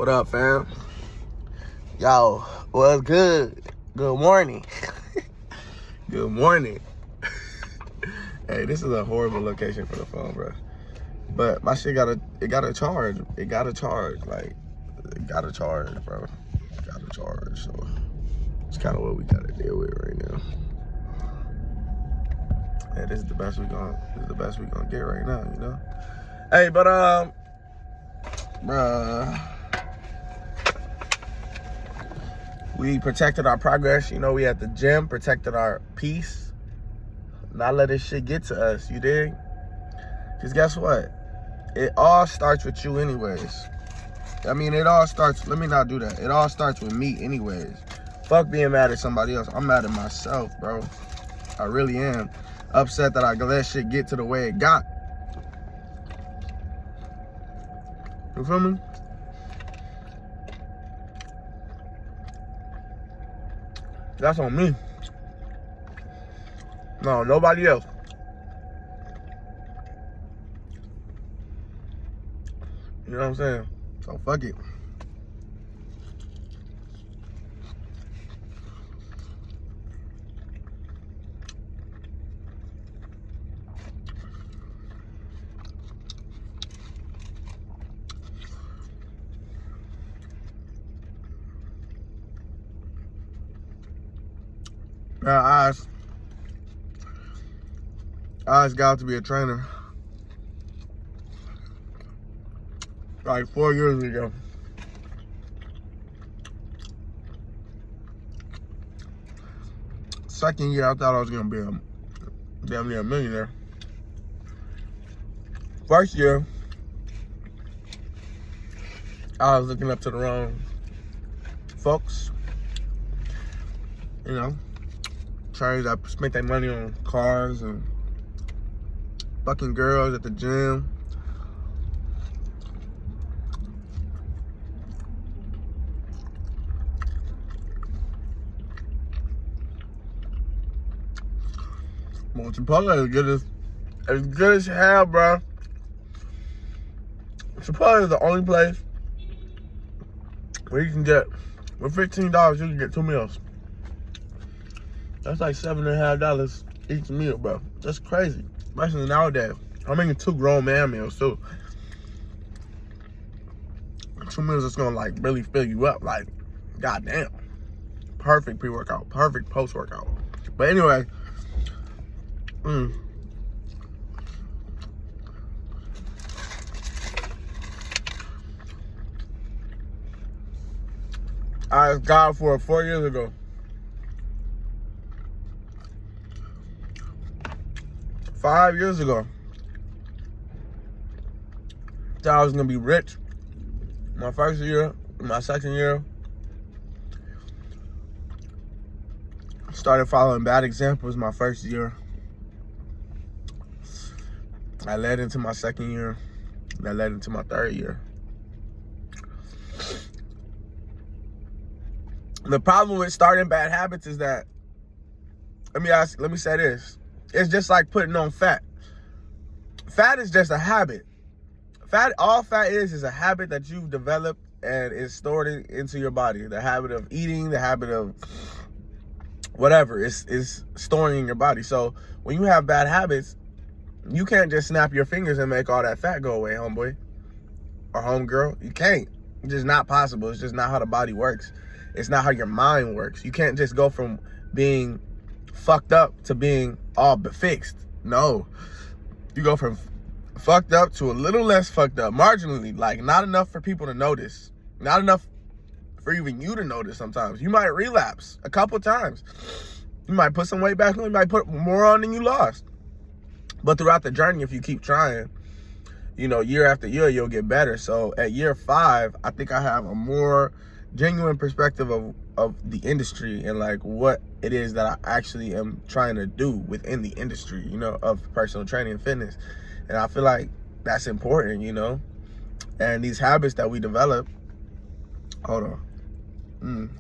What up, fam? Yo, what's good? Good morning. Good morning. Hey, this is a horrible location for the phone, bro. But my shit got a charge. It got a charge, bro. It got a charge, so it's kind of what we gotta deal with right now. Hey, this is the best we gonna get right now, you know? Hey, but bruh, we protected our progress, you know, we at the gym, protected our peace. Not let this shit get to us, you dig? Because guess what? It all starts with you anyways. I mean, it all starts, let me not do that. It all starts with me anyways. Fuck being mad at somebody else. I'm mad at myself, bro. I really am. Upset that I let shit get to the way it got. You feel me? That's on me. No, nobody else. You know what I'm saying? So fuck it. Now, I asked God to be a trainer like 4 years ago. Second year, I thought I was gonna be damn near a millionaire. First year, I was looking up to the wrong folks. You know, trying to spend their money on cars and fucking girls at the gym. Well, Chipotle is good as hell, bro. Chipotle is the only place where you can get, with $15, you can get 2 meals. That's like $7.50 each meal, bro. That's crazy. Especially nowadays. I'm making 2 grown man meals too. 2 meals that's gonna like really fill you up. Like, goddamn. Perfect pre-workout, perfect post-workout. But anyway, I asked God for it 4 years ago. 5 years ago. Thought I was gonna be rich. My first year, my second year, started following bad examples my first year. I led into my second year, and I led into my third year. The problem with starting bad habits is that, let me say this. It's just like putting on fat. Fat is just a habit. All fat is a habit that you've developed and is stored into your body. The habit of eating, the habit of whatever is storing in your body. So when you have bad habits, you can't just snap your fingers and make all that fat go away, homeboy or homegirl. You can't. It's just not possible. It's just not how the body works. It's not how your mind works. You can't just go from being fucked up to being all but fixed. No. You go from fucked up to a little less fucked up, marginally, like not enough for people to notice. Not enough for even you to notice sometimes. You might relapse a couple times. You might put some weight back on, you might put more on than you lost. But throughout the journey, if you keep trying, you know, year after year, you'll get better. So at year 5, I think I have a more genuine perspective of the industry and like what it is that I actually am trying to do within the industry, you know, of personal training and fitness. And I feel like that's important, you know. And these habits that we develop, hold on.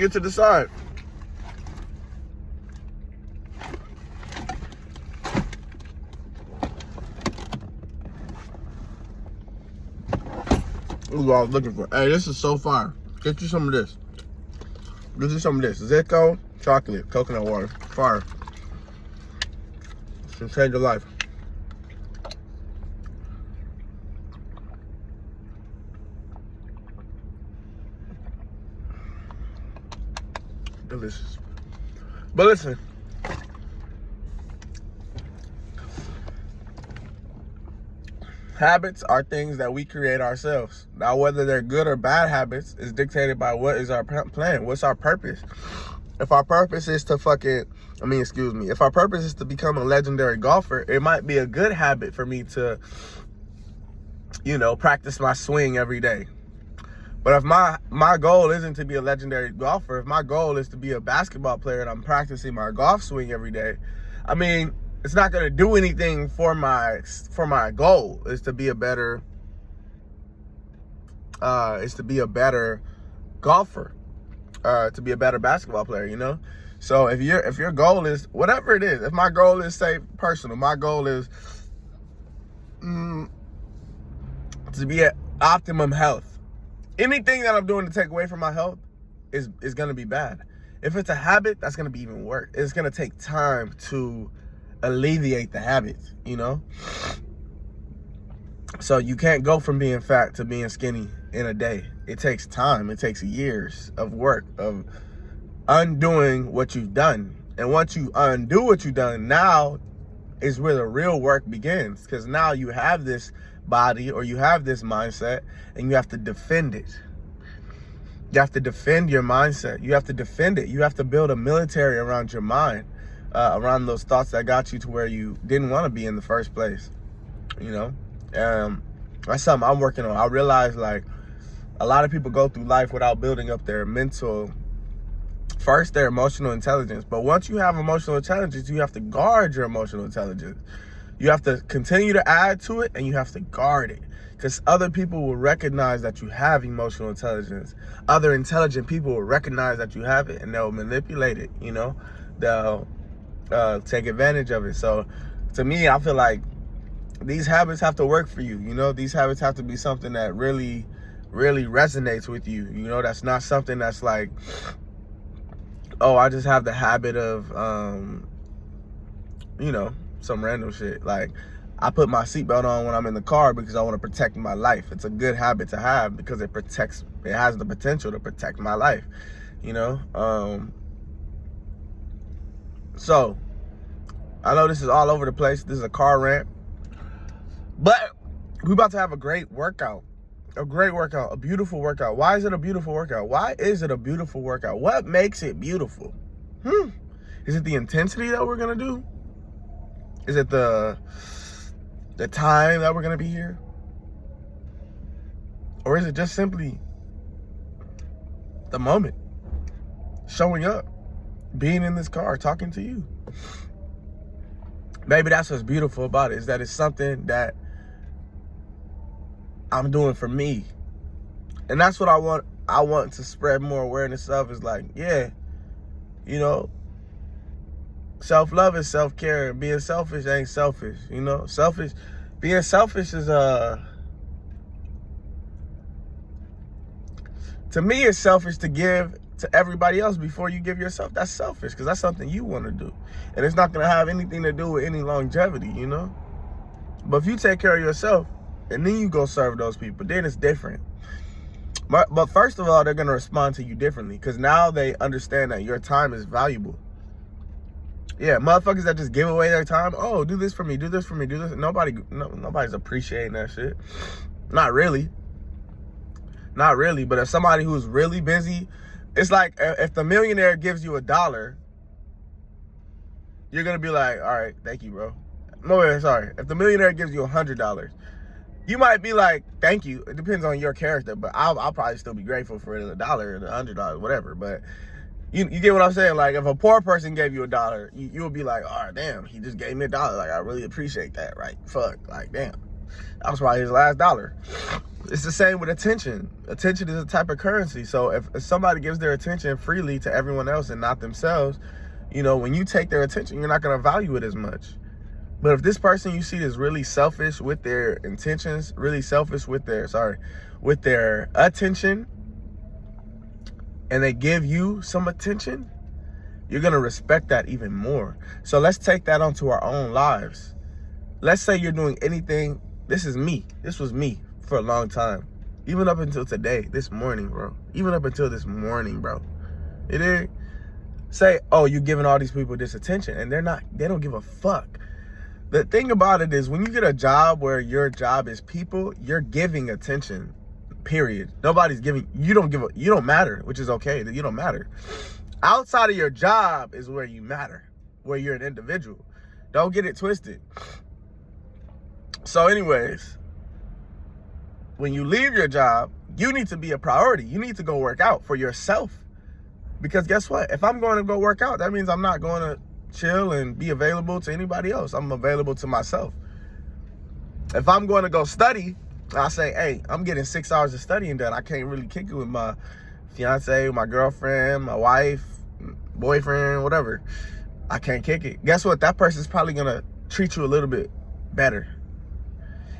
get to decide. This is what I was looking for. Hey, this is so fire. Get you some of this. Get you some of this. Zico chocolate, coconut water. Fire. It's gonna change your life. Delicious. But listen, habits are things that we create ourselves. Now, whether they're good or bad habits is dictated by what is our plan. What's our purpose? If our purpose is to if our purpose is to become a legendary golfer, it might be a good habit for me to, practice my swing every day. But if my goal isn't to be a legendary golfer, if my goal is to be a basketball player and I'm practicing my golf swing every day, it's not going to do anything for my goal. Is to be a better golfer, to be a better basketball player, So if your goal is whatever it is, if my goal is, say, personal, my goal is to be at optimum health. Anything that I'm doing to take away from my health is going to be bad. If it's a habit, that's going to be even worse. It's going to take time to alleviate the habit, So you can't go from being fat to being skinny in a day. It takes time. It takes years of work, of undoing what you've done. And once you undo what you've done, now is where the real work begins. Because now you have this body or you have this mindset and you have to defend it. You have to defend your mindset. You have to defend it. You have to build a military around your mind, around those thoughts that got you to where you didn't want to be in the first place. That's something I'm working on. I realize a lot of people go through life without building up their emotional intelligence. But once you have emotional intelligence, you have to guard your emotional intelligence. You have to continue to add to it and you have to guard it. Because other people will recognize that you have emotional intelligence. Other intelligent people will recognize that you have it and they'll manipulate it, They'll take advantage of it. So to me, I feel like these habits have to work for you. These habits have to be something that really, really resonates with you. That's not something that's like, oh, I just have the habit of, some random shit. Like, I put my seatbelt on when I'm in the car because I want to protect my life. It's a good habit to have because it has the potential to protect my life, So, I know this is all over the place. This is a car rant. But we're about to have a great workout. A beautiful workout. Why is it a beautiful workout? What makes it beautiful? Is it the intensity that we're going to do? Is it the time that we're going to be here? Or is it just simply the moment? Showing up, being in this car, talking to you. Maybe that's what's beautiful about it, is that it's something that I'm doing for me. And that's what I want to spread more awareness of, is self-love is self-care. Being selfish ain't selfish, Being selfish is, to me, it's selfish to give to everybody else before you give yourself. That's selfish because that's something you want to do. And it's not going to have anything to do with any longevity, But if you take care of yourself and then you go serve those people, then it's different. But first of all, they're going to respond to you differently because now they understand that your time is valuable. Yeah, motherfuckers that just give away their time. Oh, do this for me, do this for me, do this. Nobody's appreciating that shit. Not really. But if somebody who's really busy, it's like if the millionaire gives you $1, you're going to be like, all right, thank you, bro. No, sorry. If the millionaire gives you $100, you might be like, thank you. It depends on your character, but I'll probably still be grateful for the $1 or the $100, whatever. But you get what I'm saying? Like, if a poor person gave you $1, you would be like, oh, damn, he just gave me $1. Like, I really appreciate that, right? Fuck, like, damn. That was probably his last $1. It's the same with attention. Attention is a type of currency. So if somebody gives their attention freely to everyone else and not themselves, you know, when you take their attention, you're not going to value it as much. But if this person you see is really selfish with their intentions, really selfish with their attention, and they give you some attention, you're going to respect that even more. So let's take that onto our own lives. Let's say you're doing anything. This is me. This was me for a long time. Even up until today, this morning, bro. Even up until this morning, bro. You did say, oh, you're giving all these people this attention, and they don't give a fuck. The thing about it is when you get a job where your job is people, you're giving attention, period. Nobody's giving, you don't matter, which is okay, that you don't matter. Outside of your job is where you matter, where you're an individual. Don't get it twisted. So anyways, when you leave your job, you need to be a priority. You need to go work out for yourself. Because guess what? If I'm going to go work out, that means I'm not going to chill and be available to anybody else. I'm available to myself. If I'm going to go study, I say, hey, I'm getting 6 hours of studying done. I can't really kick it with my fiance, my girlfriend, my wife, boyfriend, whatever. I can't kick it. Guess what? That person's probably going to treat you a little bit better.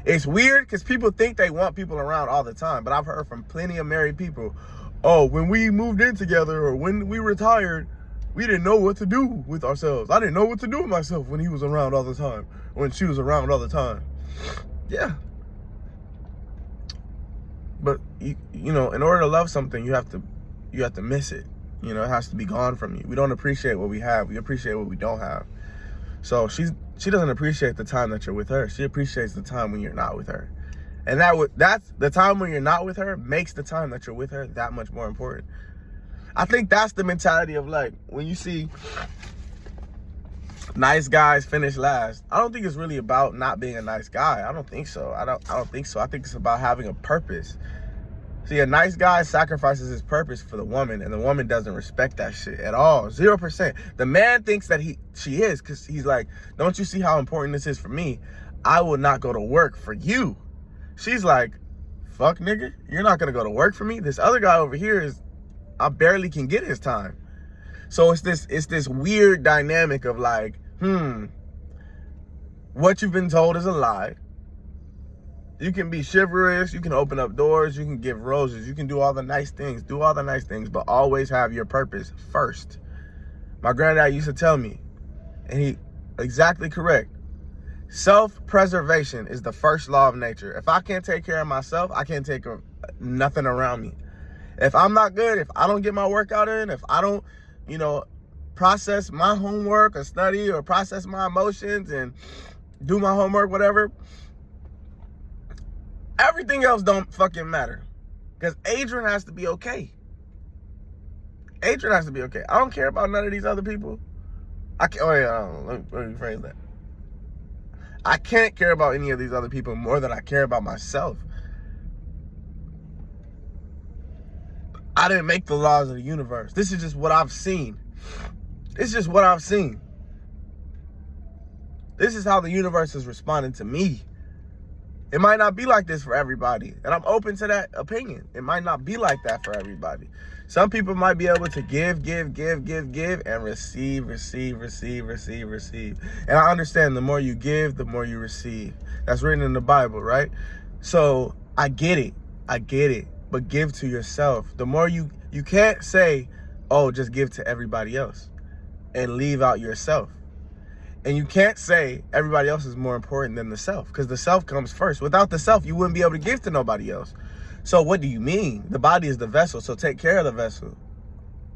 It's weird because people think they want people around all the time, but I've heard from plenty of married people, oh, when we moved in together or when we retired, we didn't know what to do with ourselves. I didn't know what to do with myself when he was around all the time, when she was around all the time. Yeah. But, you know, in order to love something, you have to miss it. You know, it has to be gone from you. We don't appreciate what we have. We appreciate what we don't have. So she doesn't appreciate the time that you're with her. She appreciates the time when you're not with her. And that's the time when you're not with her makes the time that you're with her that much more important. I think that's the mentality of, like, when you see nice guys finish last. I don't think it's really about not being a nice guy. I don't think so. I don't think so. I think it's about having a purpose. See, a nice guy sacrifices his purpose for the woman, and the woman doesn't respect that shit at all. 0%. The man thinks that she is, because he's like, don't you see how important this is for me? I will not go to work for you. She's like, fuck, nigga, you're not gonna go to work for me? This other guy over here I barely can get his time. So it's this weird dynamic of like, what you've been told is a lie. You can be chivalrous, you can open up doors, you can give roses, you can do all the nice things, but always have your purpose first. My granddad used to tell me, and he exactly correct, self-preservation is the first law of nature. If I can't take care of myself, I can't take care of nothing around me. If I'm not good, if I don't get my workout in, if I don't, process my homework or study or process my emotions and do my homework, whatever, everything else don't fucking matter. Because Adrian has to be okay. Adrian has to be okay. I don't care about none of these other people. Let me rephrase that. I can't care about any of these other people more than I care about myself. I didn't make the laws of the universe. This is just what I've seen. This is what I've seen. This is how the universe is responding to me. It might not be like this for everybody. And I'm open to that opinion. It might not be like that for everybody. Some people might be able to give, and receive. And I understand the more you give, the more you receive. That's written in the Bible, right? So I get it. But give to yourself. The more you can't say, oh, just give to everybody else and leave out yourself. And you can't say everybody else is more important than the self, because the self comes first. Without the self, you wouldn't be able to give to nobody else. So what do you mean? The body is the vessel, so take care of the vessel.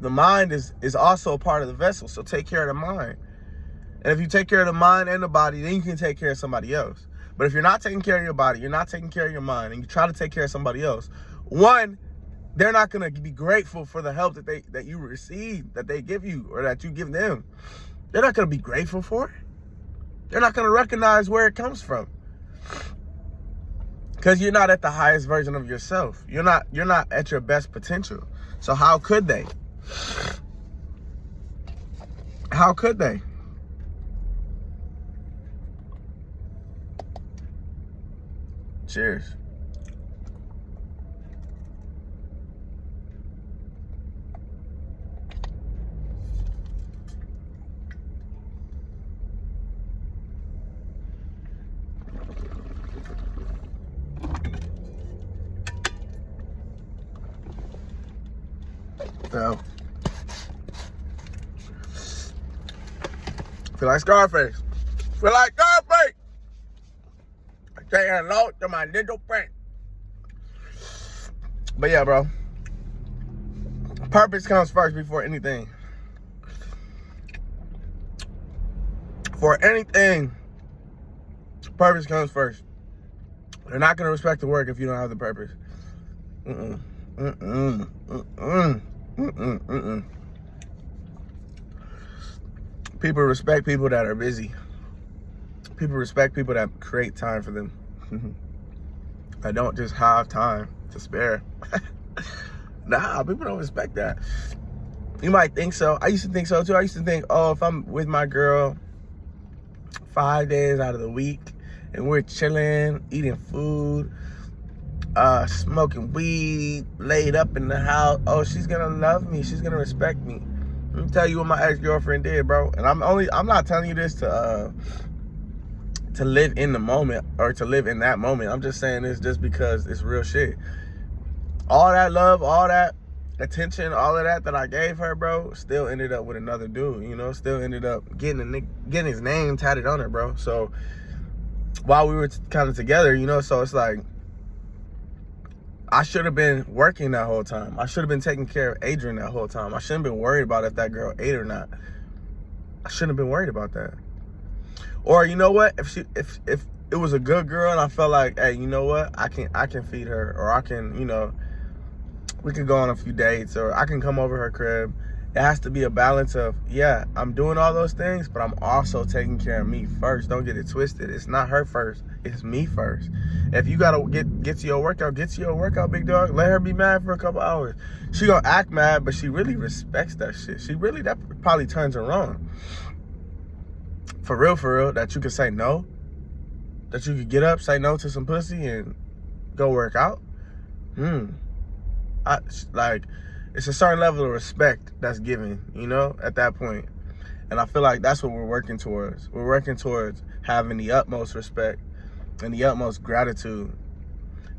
The mind is also a part of the vessel, so take care of the mind. And if you take care of the mind and the body, then you can take care of somebody else. But if you're not taking care of your body, you're not taking care of your mind, and you try to take care of somebody else, one, they're not going to be grateful for the help that you receive, that they give you, or that you give them. They're not going to be grateful for it. They're not going to recognize where it comes from. Because you're not at the highest version of yourself. You're not at your best potential. So how could they? How could they? Cheers. So, feel like Scarface. Feel like Scarface. I say hello to my little friend. But yeah, bro. Purpose comes first before anything. For anything, purpose comes first. They're not going to respect the work if you don't have the purpose. People respect people that are busy. People respect people that create time for them. I don't just have time to spare. Nah, people don't respect that. You might think so. I used to think so too. I used to think, oh, if I'm with my girl 5 days out of the week and we're chilling, eating food, smoking weed, laid up in the house, oh, she's gonna love me. She's gonna respect me. Let me tell you what my ex-girlfriend did, bro. And I'm not telling you this to live in the moment or to live in that moment. I'm just saying this just because it's real shit. All that love, all that attention, all of that I gave her, bro, still ended up with another dude, you know, still ended up getting his name tatted on her, bro. So while we were kind of together, you know, so it's like, I should have been working that whole time. I should have been taking care of Adrian that whole time. I shouldn't have been worried about if that girl ate or not. I shouldn't have been worried about that. Or you know what? If it was a good girl and I felt like, hey, you know what? I can feed her, or I can, you know, we could go on a few dates, or I can come over her crib. It has to be a balance of, yeah, I'm doing all those things, but I'm also taking care of me first. Don't get it twisted. It's not her first. It's me first. If you gotta get to your workout, get to your workout, big dog. Let her be mad for a couple hours. She gonna act mad, but she really respects that shit. That probably turns her on. For real, that you can say no. That you could get up, say no to some pussy, and go work out. It's a certain level of respect that's given, you know, at that point. And I feel like that's what we're working towards. We're working towards having the utmost respect and the utmost gratitude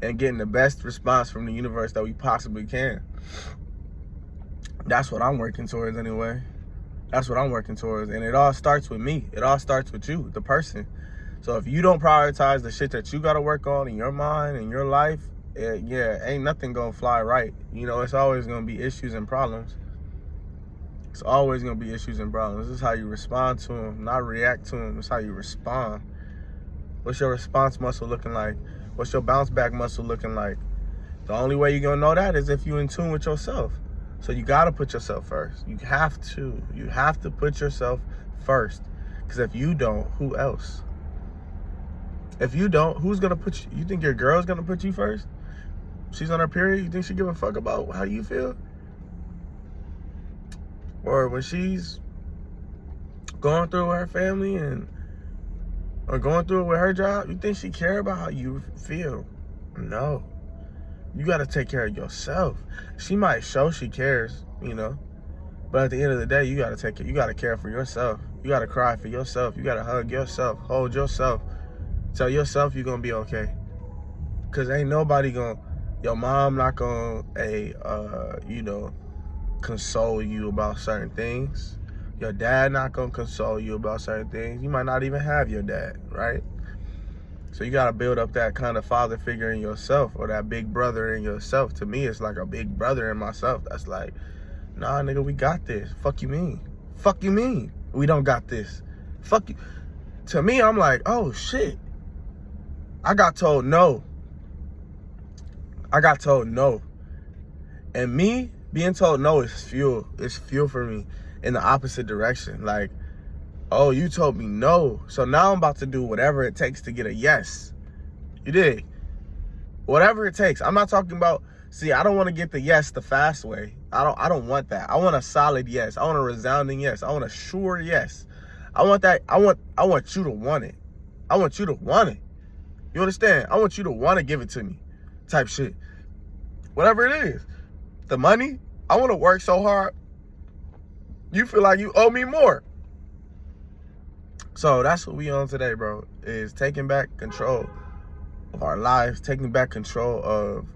and getting the best response from the universe that we possibly can. That's what I'm working towards anyway. That's what I'm working towards. And it all starts with me. It all starts with you, the person. So if you don't prioritize the shit that you got to work on in your mind and your life, ain't nothing gonna fly right. You know, it's always gonna be issues and problems. It's always gonna be issues and problems. This is how you respond to them, not react to them. It's how you respond. What's your response muscle looking like? What's your bounce back muscle looking like? The only way you're gonna know that is if you're in tune with yourself. So you gotta put yourself first. You have to put yourself first. Because if you don't, who else? If you don't, who's gonna put you? You think your girl's gonna put you first? She's on her period, you think she give a fuck about how you feel? Or when she's going through with her family or going through it with her job, you think she care about how you feel? No. You gotta take care of yourself. She might show she cares, you know, but at the end of the day, you gotta care for yourself. You gotta cry for yourself. You gotta hug yourself, hold yourself, tell yourself you're gonna be okay. Cause ain't nobody your mom not gonna, console you about certain things. Your dad not gonna console you about certain things. You might not even have your dad, right? So you gotta build up that kind of father figure in yourself, or that big brother in yourself. To me, it's like a big brother in myself. That's like, nah, nigga, we got this. Fuck you mean? Fuck you mean? We don't got this. Fuck you. To me, I'm like, oh shit. I got told no. And me being told no is fuel. It's fuel for me in the opposite direction. Like, oh, you told me no. So now I'm about to do whatever it takes to get a yes. You dig? Whatever it takes. I'm not talking about, I don't want to get the yes the fast way. I don't want that. I want a solid yes. I want a resounding yes. I want a sure yes. I want that. I want you to want it. I want you to want it. You understand? I want you to want to give it to me. Type shit. Whatever it is. The money, I want to work so hard. You feel like you owe me more. So that's what we on today, bro, is taking back control of our lives, taking back control of,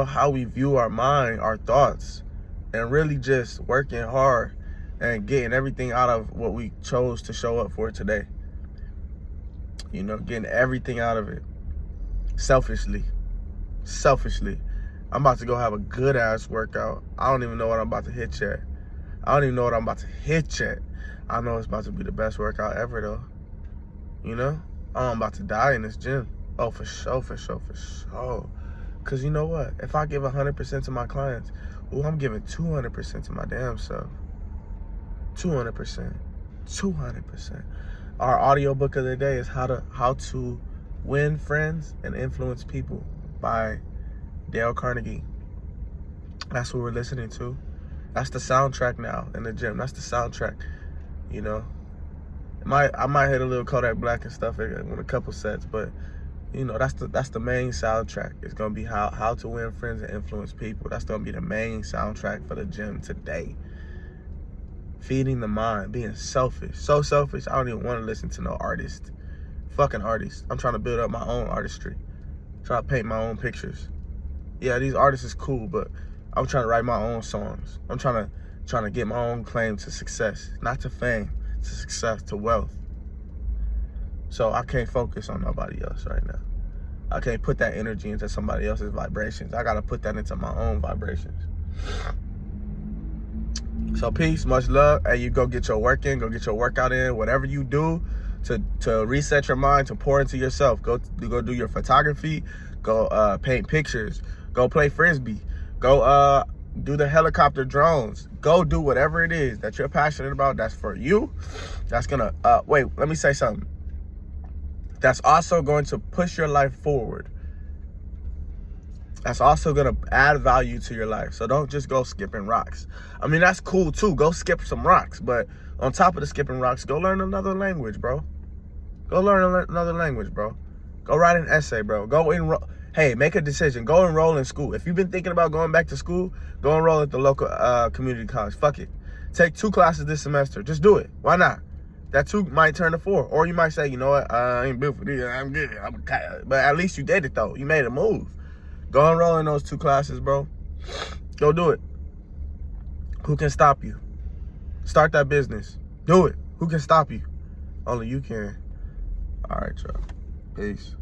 how we view our mind, our thoughts, and really just working hard and getting everything out of what we chose to show up for today. You know, getting everything out of it. Selfishly. I'm about to go have a good ass workout. I don't even know what I'm about to hit yet. I know it's about to be the best workout ever though. You know? I'm about to die in this gym. Oh, for sure. Cause you know what? If I give 100% to my clients, I'm giving 200% to my damn self. 200%. Our audio book of the day is How to Win Friends and Influence People by Dale Carnegie. That's what we're listening to. That's the soundtrack now in the gym. That's the soundtrack. You know, I might hit a little Kodak Black and stuff with a couple sets, but you know, that's the main soundtrack. It's gonna be how to win friends and influence people. That's gonna be the main soundtrack for the gym today. Feeding the mind, being selfish. So selfish, I don't even want to listen to no artist. Fucking artist. I'm trying to build up my own artistry. Try to paint my own pictures. Yeah, these artists is cool, but I'm trying to write my own songs. I'm trying to get my own claim to success. Not to fame, to success, to wealth. So I can't focus on nobody else right now. I can't put that energy into somebody else's vibrations. I gotta put that into my own vibrations. So peace, much love. Hey, you go get your work in, go get your workout in. Whatever you do to reset your mind, to pour into yourself. Go do your photography. Go paint pictures. Go play frisbee. Go do the helicopter drones. Go do whatever it is that you're passionate about. That's for you. That's gonna wait. Let me say something. That's also going to push your life forward. That's also going to add value to your life. So don't just go skipping rocks. I mean, that's cool too. Go skip some rocks. But on top of the skipping rocks, go learn another language, bro. Go learn another language, bro. Go write an essay, bro. Go enroll. Hey, make a decision. Go enroll in school. If you've been thinking about going back to school, go enroll at the local community college. Fuck it. Take 2 classes this semester. Just do it. Why not? That 2 might turn to 4. Or you might say, you know what? I ain't built for this. I'm good. But at least you did it, though. You made a move. Go enroll in those 2 classes, bro. Go do it. Who can stop you? Start that business. Do it. Who can stop you? Only you can. All right, y'all. Peace.